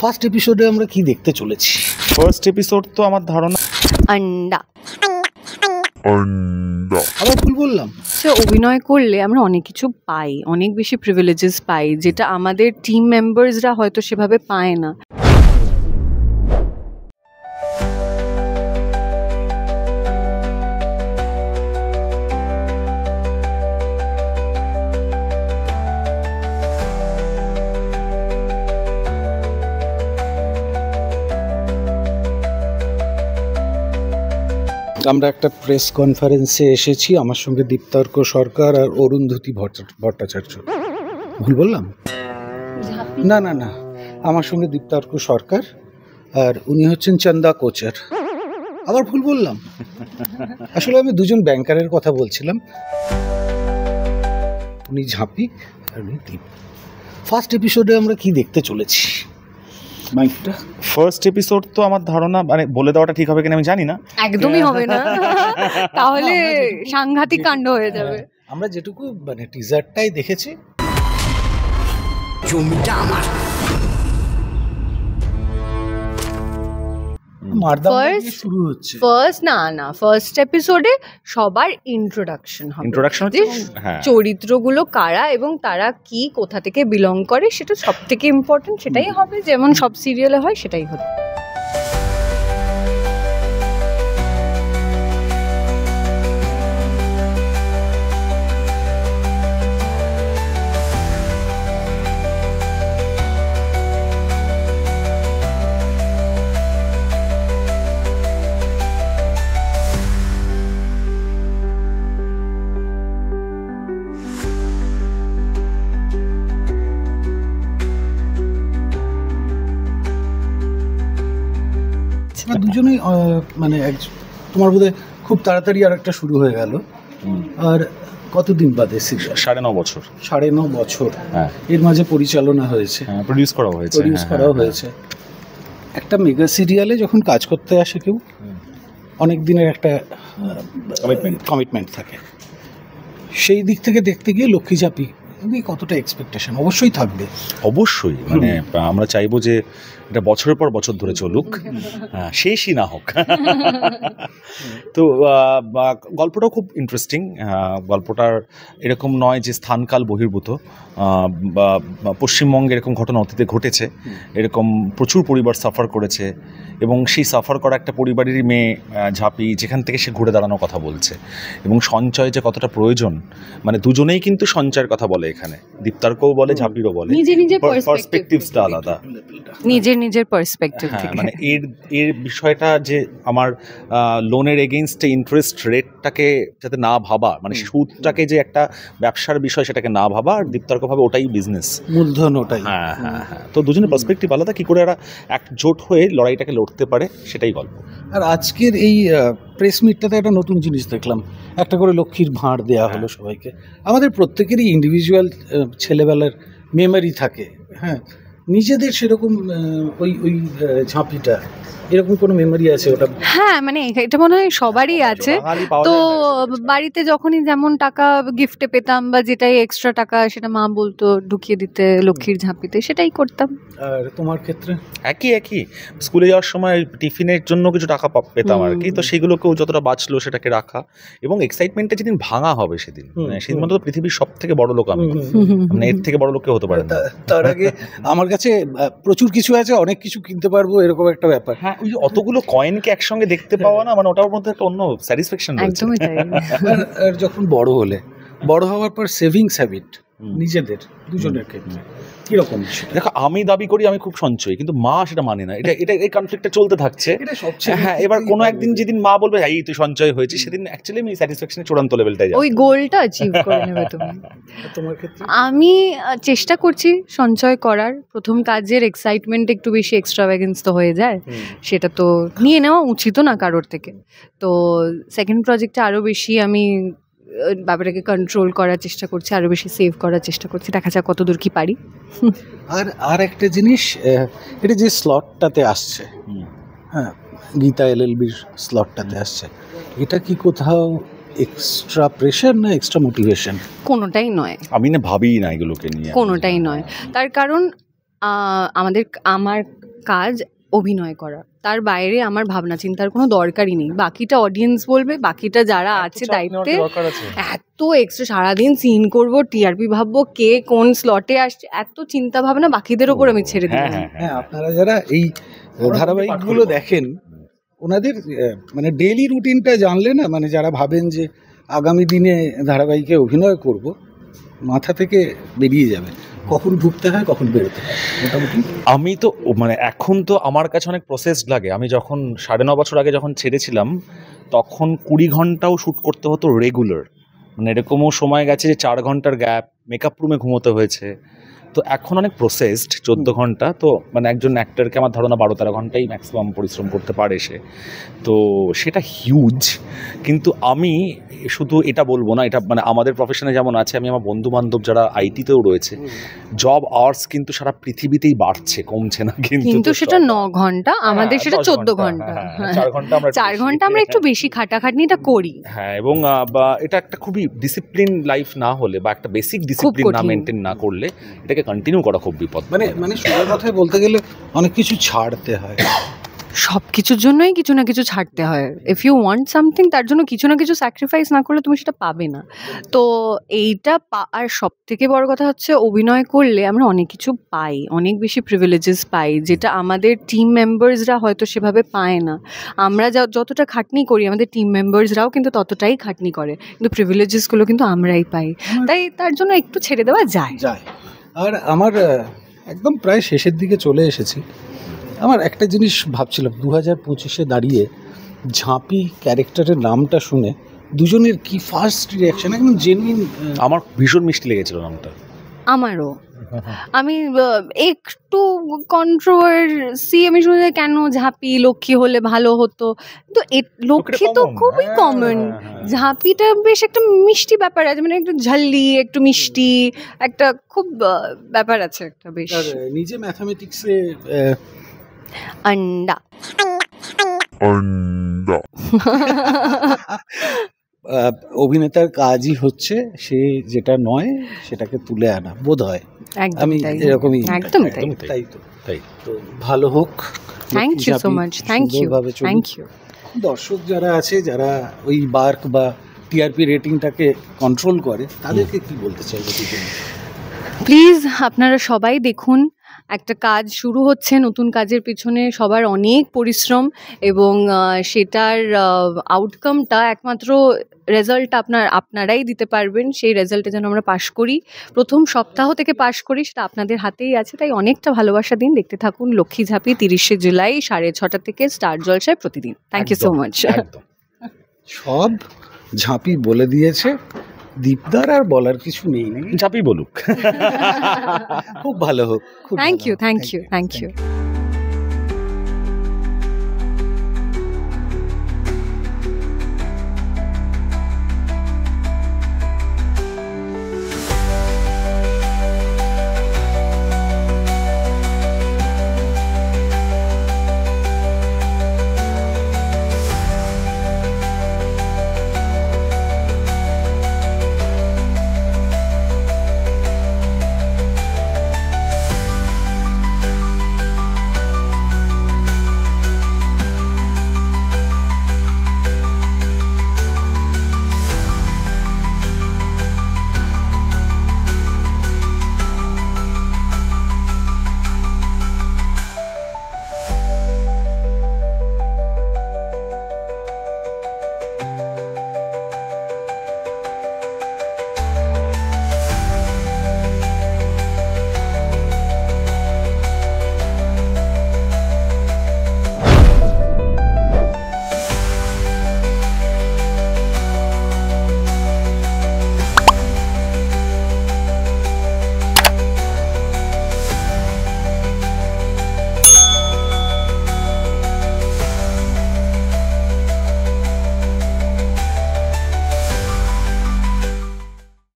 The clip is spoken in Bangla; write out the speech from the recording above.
ফার্স্ট এপিসোডে আমরা কি দেখতে চলেছি? ফার্স্ট এপিসোড তো আমার ধারণা আন্ডা। আবার ভুল বললাম? সে অভিনয় করলে আমরা অনেক কিছু পাই, অনেক বেশি প্রিভিলেজেস পাই, যেটা আমাদের টিম মেম্বার্সরা হয়তো সেভাবে পায় না। আমরা একটা প্রেস কনফারেন্সে এসেছি, আমার সঙ্গে দীপ্তার্ক সরকার আর অরুন্ধতী ভট্টাচার্য। ভুল বললাম? না না না, আমার সঙ্গে দীপ্তার্ক সরকার আর উনি হচ্ছেন চন্দা কোচার। আবার ভুল বললাম? আসলে আমি দুজন ব্যাংকারের কথা বলছিলাম, উনি ঝাঁপি আর উনি দীপ। ফার্স্ট এপিসোডে আমরা কি দেখতে চলেছি? মাইকটা ফার্স্ট এপিসোড তো আমার ধারণা, মানে বলে দেওয়াটা ঠিক হবে কিনা আমি জানি না। একদমই হবে না, তাহলে সাংঘাতিক কাণ্ড হয়ে যাবে। আমরা যেটুকু মানে টিজারটাই দেখেছি, জমিটা আমার। শুরু হচ্ছে ফার্স্ট এপিসোডে সবার ইন্ট্রোডাকশন হবে। ইন্ট্রোডাকশন হচ্ছে হ্যাঁ, চরিত্রগুলো কারা এবং তারা কি কোথা থেকে বিলং করে সেটা সব থেকে ইম্পর্টেন্ট। সেটাই হবে, যেমন সব সিরিয়ালে হয় সেটাই হবে। দুজনেই মানে তোমার বোধহয় খুব তাড়াতাড়ি আর একটা শুরু হয়ে গেল। আর কতদিন বাদে? 9.5 বছর। 9.5 বছর। হ্যাঁ, এর মাঝে পরিচালনা হয়েছে, প্রডিউস করাও হয়েছে। একটা মেগা সিরিয়ালে যখন কাজ করতে আসে কেউ, অনেক দিনের একটা কমিটমেন্ট থাকে। সেই দিক থেকে দেখতে গিয়ে লক্ষ্মী ঝাঁপি কতটা এক্সপেকটেশন অবশ্যই থাকবে। অবশ্যই, মানে আমরা চাইবো যে এটা বছরের পর বছর ধরে চলুক, শেষই না হোক। তো গল্পটাও খুব ইন্টারেস্টিং। গল্পটার এরকম নয় যে স্থানকাল বহির্ভূত। পশ্চিমবঙ্গে এরকম ঘটনা অতীতে ঘটেছে, এরকম প্রচুর পরিবার সাফার করেছে, এবং সেই সাফার করা একটা পরিবারেরই মেয়ে ঝাঁপি, যেখান থেকে সে ঘুরে দাঁড়ানোর কথা বলছে, এবং সঞ্চয় যে কতটা প্রয়োজন। মানে দুজনেই কিন্তু সঞ্চয়ের কথা বলে এখানে, দীপ্তার্কও বলে ঝাঁপিরও বলে। নিজের পার্সপেক্টিভসটা আলাদা, নিজের পার্সপেক্টিভ থেকে। মানে এর বিষয়টা যে আমার লোনের এগেইনস্টে ইন্টারেস্ট রেটটাকে যাতে না ভাবা, মানে সুদটাকে যে একটা ব্যবসার বিষয় সেটাকে না ভাবা, আর দীপ্তার্ক ভাবে ওটাই বিজনেস, মূলধন ওটাই। হ্যাঁ হ্যাঁ হ্যাঁ। তো দুজনের পার্সপেক্টিভ আলাদা, কি করে এরা একজোট হয়ে লড়াইটাকে লড়তে পারে সেটাই গল্প। আর আজকের এই প্রেস মিটটাতে একটা নতুন জিনিস দেখলাম, একটা করে লক্ষ্মীর ভাঁড় দেওয়া হলো সবাইকে। আমাদের প্রত্যেকেরই ইন্ডিভিজুয়াল ছেলেবেলার মেমোরি থাকে, হ্যাঁ, নিজেদের সেরকম ওই ঝাঁপিটা এরকম কোনো মেমোরি আছে ওটা? হ্যাঁ, মানে এটা মনে হয় সবারই আছে। তো বাড়িতে যখনই যেমন টাকা গিফটে পেতাম বা যেটাই এক্সট্রা টাকা, সেটা মা বলতো ঢুকিয়ে দিতে লক্ষ্মীর ঝাঁপিতে, সেটাই করতাম। আর তোমার ক্ষেত্রে? একই স্কুলে যাওয়ার সময় টিফিনের জন্য কিছু টাকা পেতাম আর কি, তো সেগুলোকেও যতটা বাঁচলো সেটাকে রাখা, এবং এক্সাইটমেন্টটা যেদিন ভাঙা হবে সেদিন মতো পৃথিবীর সব থেকে বড় লোক আমি, মানে এর থেকে বড় লোক কেউ হতে পারে না। তার আগে আমার কাছে প্রচুর কিছু আছে, অনেক কিছু কিনতে পারবো, এরকম একটা ব্যাপার। হ্যাঁ, ওই অতগুলো কয়েনকে একসঙ্গে দেখতে পাওয়া না, মানে ওটার মধ্যে একটা অন্য স্যাটিসফ্যাকশন রয়েছে। একদমই তাই। আর যখন বড় হওয়ার পর সেভিংস হ্যাবিট নিজেদের দুজনের ক্ষেত্রে কিরকম? দেখো, আমি দাবি করি আমি খুব সঞ্চয়, কিন্তু মা সেটা মানে না। এটা এই কনফ্লিক্টটা চলতে থাকছে। হ্যাঁ, এবার কোনো একদিন যেদিন মা বলবে এই তুই সঞ্চয় হয়েছে, সেদিন অ্যাকচুয়ালি আমি স্যাটিসফ্যাকশনের চূড়ান্ত লেভেলটাই যাবো, ওই গোলটা অ্যাচিভ করে নেবে তুমি। তোমার ক্ষেত্রে? আমি চেষ্টা করছি সঞ্চয় করার। প্রথম কাজের এক্সাইটমেন্ট একটু বেশি এক্সট্রাভ্যাগেন্স তো হয়ে যায়, সেটা তো নিয়ে নেওয়া উচিত না কারোর থেকে। তো সেকেন্ড প্রজেক্টে আরও বেশি আমি ব্যাপারটাকে কন্ট্রোল করার চেষ্টা করছি, আরও বেশি সেভ করার চেষ্টা করছি, দেখা যাক কতদূর কি পারি। আর একটা জিনিস, এটা যে স্লটটাতে আসছে, হ্যাঁ, গীতা এলএলবির স্লটটাতে আসছে, এটা কি কোথাও এক্সট্রা প্রেশার না এক্সট্রা মোটিভেশন? কোনোটাই নয়। আমি না ভাবিই না এগুলোকে নিয়ে, কোনোটাই নয়। তার কারণ আমার কাজ অভিনয় করা, তার বাইরে আমার ভাবনা চিন্তার কোনো দরকারই নেই। বাকিটা অডিয়েন্স বলবে, বাকিটা যারা আছে দায়িত্বে, এত এক্সট্রা সারাদিন সিন করব, টিআরপি ভাববো, কে কোন স্লটে আসছে, এত চিন্তা ভাবনা বাকিদের ওপর আমি ছেড়ে দিই। হ্যাঁ, আপনারা যারা এই ধারাবাহিকগুলো দেখেন ওনাদের মানে ডেইলি রুটিনটা জানলে না, মানে যারা ভাবেন যে আগামী দিনে ধারাবাহিকে অভিনয় করব, মাথা থেকে বেরিয়ে যাবে কখন ঢুকতে হয় কখন বেরোতে হয় মোটামুটি। আমি তো মানে এখন তো আমার কাছে অনেক প্রসেসড লাগে। আমি যখন 9.5 বছর আগে যখন ছেড়েছিলাম তখন 20 ঘন্টাও শ্যুট করতে হতো রেগুলার, মানে এরকমও সময় গেছে যে 4 ঘন্টার গ্যাপ, মেকআপ রুমে ঘুমোতে হয়েছে। তো এখন অনেক প্রসেসড, 14 ঘন্টা। তো মানে একজন অ্যাক্টরকে আমার ধারণা 12-13 ঘন্টাই ম্যাক্সিমাম পরিশ্রম করতে পারে সে, তো সেটা হিউজ। কিন্তু আমি শুধু এটা বলবো না, এটা মানে আমাদের প্রফেশনে যেমন আছে, আমি আমার বন্ধু বান্ধব যারা আইটিতেও রয়েছে, জব আওয়ার্স কিন্তু সারা পৃথিবীতেই বাড়ছে, কমছে না। কিন্তু সেটা 9 ঘন্টা, আমাদের সেটা 14 ঘন্টা। 4 ঘন্টা আমরা 4 ঘন্টা আমরা একটু বেশি খাটাখাটনিটা করি। হ্যাঁ, এবং এটা একটা খুবই ডিসিপ্লিন লাইফ না হলে বা একটা বেসিক ডিসিপ্লিন না মেনটেন না করলে এটাকে কন্টিনিউ করা খুব বিপদ। মানে সোজা কথায় বলতে গেলে অনেক কিছু ছাড়তে হয়, সব কিছুর জন্যই কিছু না কিছু ছাড়তে হয়। ইফ ইউ ওয়ান্ট সামথিং, তার জন্য কিছু না কিছু স্যাক্রিফাইস না করলে তুমি সেটা পাবে না। তো এইটা আর সব থেকে বড় কথা হচ্ছে, অভিনয় করলে আমরা অনেক কিছু পাই, অনেক বেশি প্রিভিলেজেস পাই, যেটা আমাদের টিম মেম্বার্সরা হয়তো সেভাবে পায় না। আমরা যতটা খাটনি করি, আমাদের টিম মেম্বার্সরাও কিন্তু ততটাই খাটনি করে, কিন্তু প্রিভিলেজেসগুলো কিন্তু আমরাই পাই। তাই তার জন্য একটু ছেড়ে দেওয়া যায়। আর আমার একদম প্রায় শেষের দিকে চলে এসেছি। আমার একটা জিনিস ভাবছিলাম, 2025-এ দাঁড়িয়ে ঝাঁপি ক্যারেক্টারের নামটা শুনে দুজনের কি ফার্স্ট রিয়াকশন? একদম জেনুইন। আমার ভীষণ মিষ্টি লেগেছিল নামটা। আমারও। আমি একটু কন্ট্রোভার্সি আমি শুনে, কেন ঝাঁপি, লক্ষ্মী হলে ভালো হতো। তো লক্ষ্মী তো খুবই কমন, ঝাঁপিটা বেশ একটা মিষ্টি ব্যাপার আছে, মানে একটু ঝাল্লি, একটু মিষ্টি, একটা খুব ব্যাপার আছে একটা বেশ। নিজে ম্যাথামেটিক্সে আন্ডা অভিনেতার কাজই হচ্ছে সে যেটা নয় সেটাকে তুলে আনা, বোধ হয়। আমি এরকমই, একদম তাই তো ভালো হোক। Thank you so much. Thank you. দর্শক যারা আছে, যারা ওই বার্ক বা টিআরপি রেটিংটাকে কন্ট্রোল করে, তাদেরকে কি বলতে চাইবে? প্লিজ আপনারা সবাই দেখুন, একটা কাজ শুরু হচ্ছে, নতুন কাজের পিছনে সবার অনেক পরিশ্রম, এবং সেটার আউটকামটা একমাত্র রেজাল্ট আপনারাই দিতে পারবেন। সেই রেজাল্টে যেন আমরা পাশ করি, প্রথম সপ্তাহ থেকে পাশ করি, সেটা আপনাদের হাতেই আছে। তাই অনেকটা ভালোবাসা দিন, দেখতে থাকুন লক্ষ্মী ঝাঁপি, 30শে জুলাই 6:30 থেকে স্টার জলসায় প্রতিদিন। Thank you so much. সব ঝাঁপি বলে দিয়েছে, দীপদার আর বলার কিছু নেই, ঝাঁপি বলুক। খুব ভালো হোক। Thank you.